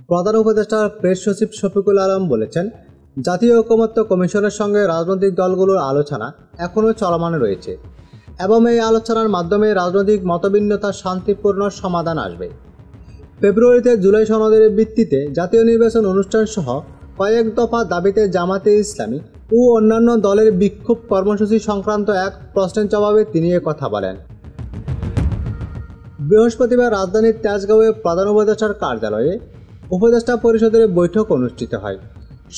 প্রধান উপদেষ্টা প্রেস সচিব শফিকুল আলম বলেছেন, জাতীয় ঐকমত্য কমিশনের সঙ্গে রাজনৈতিক দলগুলোর আলোচনা এখনও চলমান রয়েছে এবং এই আলোচনার মাধ্যমে রাজনৈতিক মতভিন্নতার শান্তিপূর্ণ সমাধান আসবে। ফেব্রুয়ারিতে জুলাই সনদের ভিত্তিতে জাতীয় নির্বাচন অনুষ্ঠান সহ কয়েক দফা দাবিতে জামাতে ইসলামী ও অন্যান্য দলের বিক্ষোভ কর্মসূচি সংক্রান্ত এক প্রশ্নের জবাবে তিনি কথা বলেন। বৃহস্পতিবার রাজধানীর তেজগাঁওয়ে প্রধান উপদেষ্টার কার্যালয়ে উপদেষ্টা পরিষদের বৈঠক অনুষ্ঠিত হয়।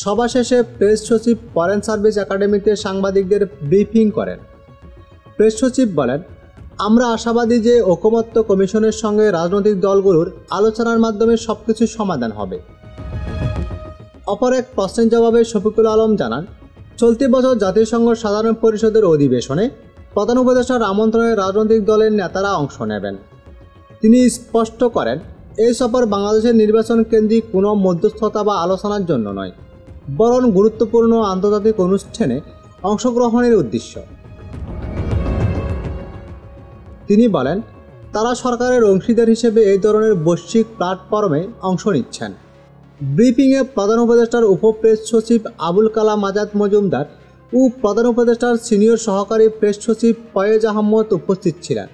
সভা শেষে প্রেস সচিব ফরেন সার্ভিস একাডেমিতে সাংবাদিকদের ব্রিফিং করেন। প্রেস সচিব বলেন, আমরা আশাবাদী যে ঐকমত্য কমিশনের সঙ্গে রাজনৈতিক দলগুলোর আলোচনার মাধ্যমে সবকিছু সমাধান হবে। অপর এক প্রশ্নের জবাবে শফিকুল আলম জানান, চলতি বছর জাতিসংঘ সাধারণ পরিষদের অধিবেশনে প্রধান উপদেষ্টার আমন্ত্রণে রাজনৈতিক দলের নেতারা অংশ নেবেন। তিনি স্পষ্ট করেন, এই সফর বাংলাদেশের নির্বাচন কেন্দ্রিক কোনো মধ্যস্থতা বা আলোচনার জন্য নয়, বরং গুরুত্বপূর্ণ আন্তর্জাতিক অনুষ্ঠানে অংশগ্রহণের উদ্দেশ্য। তিনি বলেন, তারা সরকারের অংশীদার হিসেবে এই ধরনের বৈশ্বিক প্ল্যাটফর্মে অংশ নিচ্ছেন। ব্রিফিংয়ে প্রধান উপদেষ্টার উপপ্রেস সচিব আবুল কালাম আজাদ মজুমদার ও প্রধান উপদেষ্টার সিনিয়র সহকারী প্রেস সচিব ফয়েজ আহমদ উপস্থিত ছিলেন।